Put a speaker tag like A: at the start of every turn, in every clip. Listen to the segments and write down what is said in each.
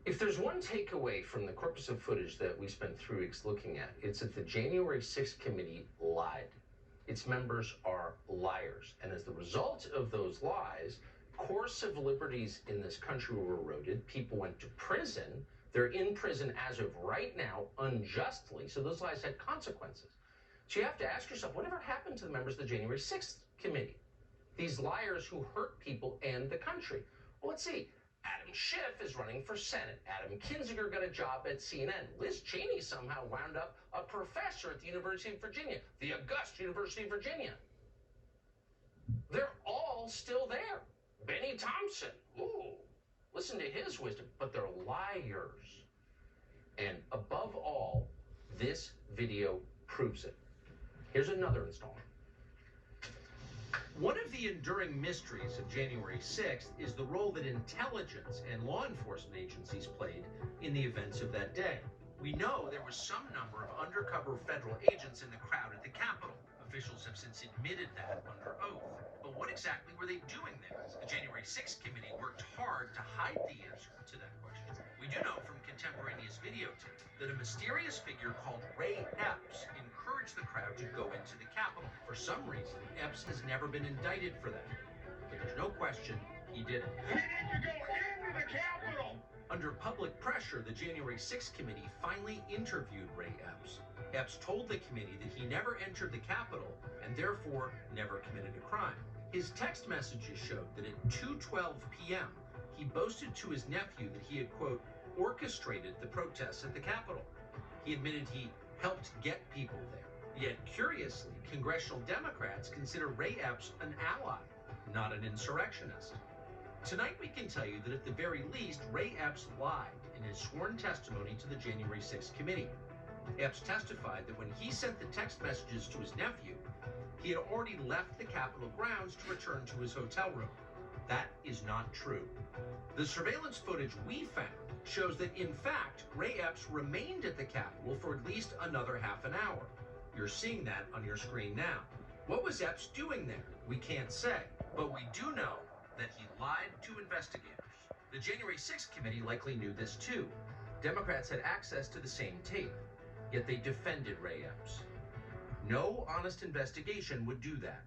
A: If there's one takeaway from the corpus of footage that we spent 3 weeks looking at, it's that the January 6th committee lied. Its members are liars. And as the result of those lies, core civil liberties in this country were eroded. People went to prison. They're in prison as of right now, unjustly. So those lies had consequences. So you have to ask yourself, whatever happened to the members of the January 6th committee? These liars who hurt people and the country. Well, let's see. Adam Schiff is running for Senate. Adam Kinzinger got a job at CNN. Liz Cheney somehow wound up a professor at the University of Virginia, the August University of Virginia. They're all still there. Benny Thompson, ooh, listen to his wisdom, but they're liars. And above all, this video proves it. Here's another installment.
B: One of the enduring mysteries of January 6th is the role that intelligence and law enforcement agencies played in the events of that day. We know there was some number of undercover federal agents in the crowd at the Capitol. Officials have since admitted that under oath. But what exactly were they doing there? The January 6th committee worked hard to hide the answer to that question. We do know from contemporaneous videotape that a mysterious figure called Ray Epps encouraged the crowd to go into the Capitol. For some reason, Epps has never been indicted for that. But there's no question he did it.
C: We need to go into the Capitol!
B: Under public pressure, the January 6th committee finally interviewed Ray Epps. Epps told the committee that he never entered the Capitol and therefore never committed a crime. His text messages showed that at 2:12 p.m., he boasted to his nephew that he had, quote, orchestrated the protests at the Capitol. He admitted he helped get people there. Yet, curiously, congressional Democrats consider Ray Epps an ally, not an insurrectionist. Tonight, we can tell you that at the very least, Ray Epps lied in his sworn testimony to the January 6th committee. Epps testified that when he sent the text messages to his nephew, he had already left the Capitol grounds to return to his hotel room. That is not true. The surveillance footage we found shows that, in fact, Ray Epps remained at the Capitol for at least another half an hour. You're seeing that on your screen now. What was Epps doing there? We can't say, but we do know that he lied to investigators. The January 6th committee likely knew this too. Democrats had access to the same tape, yet they defended Ray Epps. No honest investigation would do that.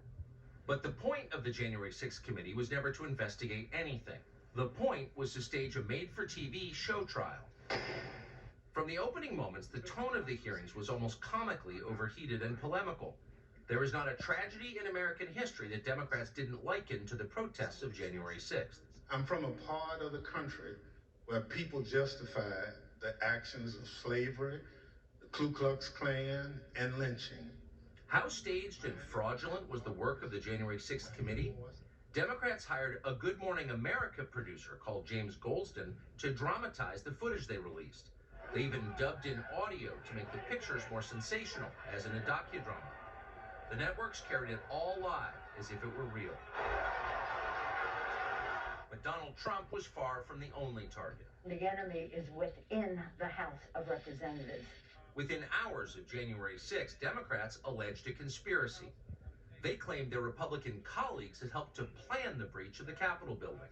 B: But the point of the January 6th committee was never to investigate anything. The point was to stage a made-for-TV show trial. From the opening moments, the tone of the hearings was almost comically overheated and polemical. There is not a tragedy in American history that Democrats didn't liken to the protests of January 6th.
C: I'm from a part of the country where people justify the actions of slavery, the Ku Klux Klan, and lynching.
B: How staged and fraudulent was the work of the January 6th committee? Democrats hired a Good Morning America producer called James Goldston to dramatize the footage they released. They even dubbed in audio to make the pictures more sensational, as in a docudrama. The networks carried it all live as if it were real. But Donald Trump was far from the only target.
D: The enemy is within the House of Representatives.
B: Within hours of January 6th, Democrats alleged a conspiracy. They claimed their Republican colleagues had helped to plan the breach of the Capitol building.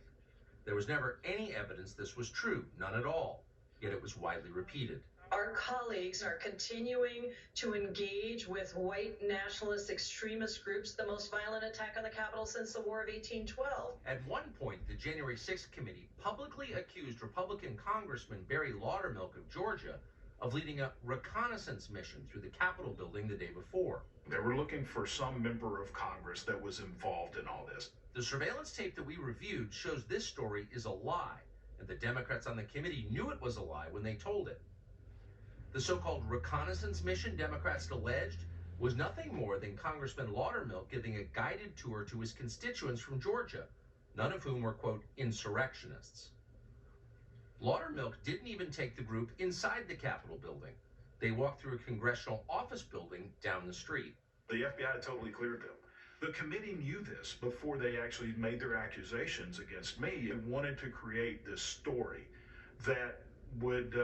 B: There was never any evidence this was true, none at all, yet it was widely repeated.
E: Our colleagues are continuing to engage with white nationalist extremist groups, the most violent attack on the Capitol since the War of 1812.
B: At one point, the January 6th committee publicly accused Republican Congressman Barry Laudermilk of Georgia of leading a reconnaissance mission through the Capitol building the day before.
F: They were looking for some member of Congress that was involved in all this.
B: The surveillance tape that we reviewed shows this story is a lie, and the Democrats on the committee knew it was a lie when they told it. The so-called reconnaissance mission Democrats alleged was nothing more than Congressman Laudermilk giving a guided tour to his constituents from Georgia, none of whom were, quote, insurrectionists. Laudermilk didn't even take the group inside the Capitol building. They walked through a congressional office building down the street.
F: The FBI totally cleared them. The committee knew this before they actually made their accusations against me and wanted to create this story that would,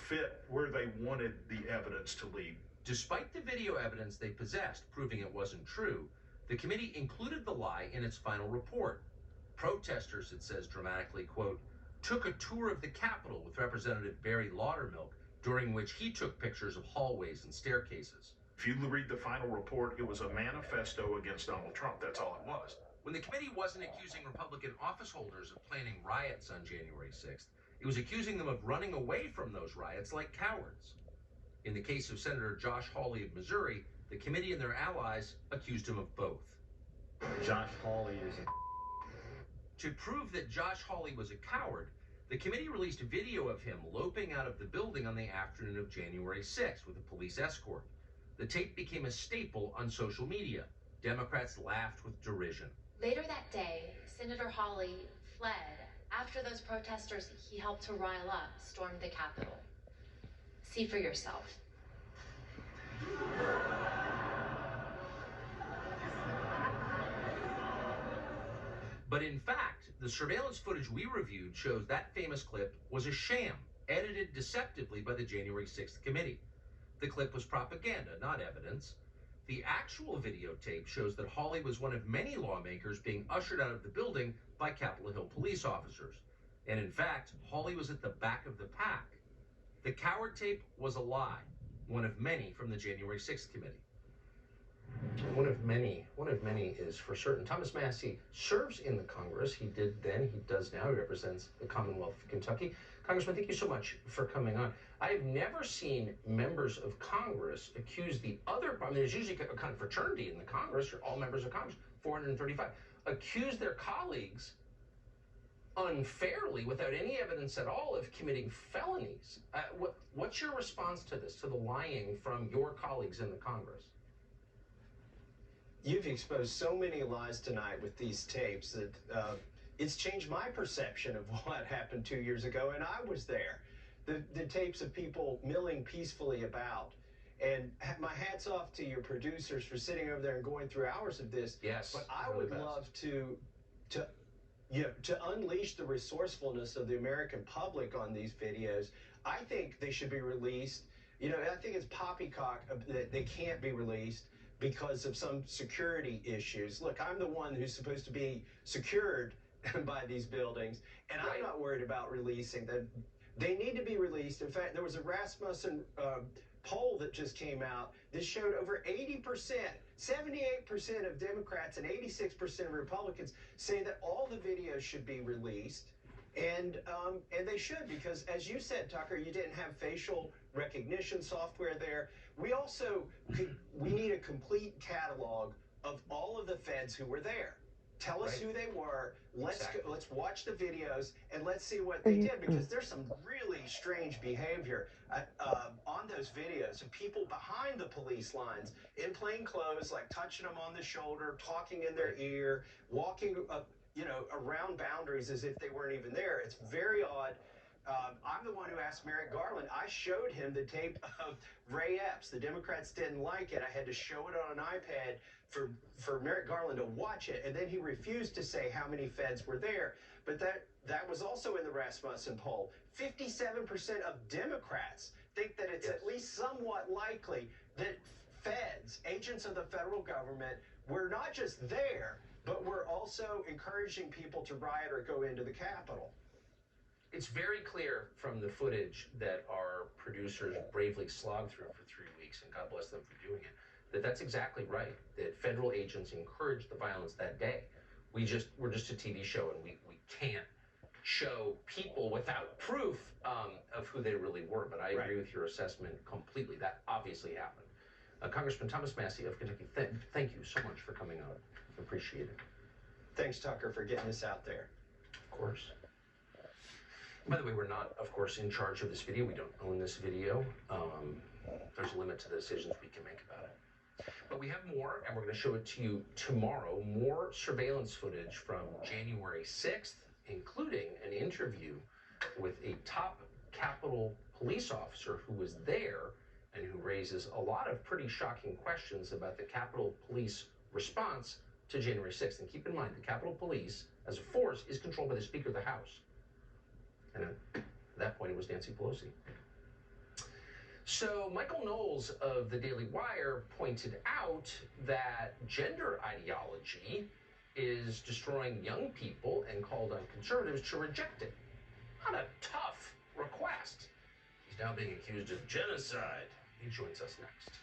F: fit where they wanted the evidence to lead.
B: Despite the video evidence they possessed proving it wasn't true, the committee included the lie in its final report. Protesters, it says dramatically, quote, took a tour of the Capitol with Representative Barry Laudermilk, during which he took pictures of hallways and staircases.
F: If you read the final report, it was a manifesto against Donald Trump. That's all it was.
B: When the committee wasn't accusing Republican office holders of planning riots on January 6th, it was accusing them of running away from those riots like cowards. In the case of Senator Josh Hawley of Missouri, the committee and their allies accused him of both.
G: Josh Hawley is a...
B: To prove that Josh Hawley was a coward, the committee released a video of him loping out of the building on the afternoon of January 6th with a police escort. The tape became a staple on social media. Democrats laughed with derision.
H: Later that day, Senator Hawley fled after those protesters he helped to rile up stormed the Capitol. See for yourself.
B: But in fact, the surveillance footage we reviewed shows that famous clip was a sham, edited deceptively by the January 6th committee. The clip was propaganda, not evidence. The actual videotape shows that Hawley was one of many lawmakers being ushered out of the building by Capitol Hill police officers. And in fact, Hawley was at the back of the pack. The coward tape was a lie, one of many from the January 6th committee.
A: One of many is for certain. Thomas Massie serves in the Congress. He did then, he does now. He represents the Commonwealth of Kentucky. Congressman, thank you so much for coming on. I've never seen members of Congress accuse the other, I mean, there's usually a kind of fraternity in the Congress, or all members of Congress, 435, accuse their colleagues unfairly, without any evidence at all, of committing felonies. What's your response to this, to the lying from your colleagues in the Congress?
G: You've exposed so many lies tonight with these tapes that it's changed my perception of what happened 2 years ago, and I was there. The tapes of people milling peacefully about. And my hat's off to your producers for sitting over there and going through hours of this.
A: Yes.
G: But I would love to unleash the resourcefulness of the American public on these videos. I think they should be released. You know, I think it's poppycock that they can't be released because of some security issues. Look, I'm the one who's supposed to be secured by these buildings, and I'm not worried about releasing them. They need to be released. In fact, there was a Rasmussen poll that just came out that showed over 80%, 78% of Democrats and 86% of Republicans say that all the videos should be released. And they should, because as you said, Tucker, you didn't have facial recognition software there. We also we need a complete catalog of all of the feds who were there. Tell us who they were. Let's watch the videos and let's see what they did, because there's some really strange behavior on those videos of people behind the police lines in plain clothes, like touching them on the shoulder, talking in their ear, walking around boundaries as if they weren't even there. It's very odd. I'm the one who asked Merrick Garland. I showed him the tape of Ray Epps. The Democrats didn't like it. I had to show it on an iPad for Merrick Garland to watch it, and then he refused to say how many feds were there. But that was also in the Rasmussen poll. 57% of Democrats think that it's at least somewhat likely that feds, agents of the federal government, were not just there, but were also encouraging people to riot or go into the Capitol.
A: It's very clear from the footage that our producers bravely slogged through for 3 weeks, and God bless them for doing it, that's exactly right, that federal agents encouraged the violence that day. We're just a TV show, and we can't show people without proof of who they really were. But I agree with your assessment completely. That obviously happened. Congressman Thomas Massie of Kentucky, thank you so much for coming on. Appreciate it.
G: Thanks, Tucker, for getting this out there.
A: Of course. By the way, we're not, of course, in charge of this video. We don't own this video. There's a limit to the decisions we can make about it. But we have more, and we're going to show it to you tomorrow. More surveillance footage from January 6th, including an interview with a top Capitol police officer who was there and who raises a lot of pretty shocking questions about the Capitol Police response to January 6th. And keep in mind, the Capitol Police, as a force, is controlled by the Speaker of the House. And at that point, it was Nancy Pelosi. So Michael Knowles of the Daily Wire pointed out that gender ideology is destroying young people and called on conservatives to reject it. Not a tough request. He's now being accused of genocide. He joins us next.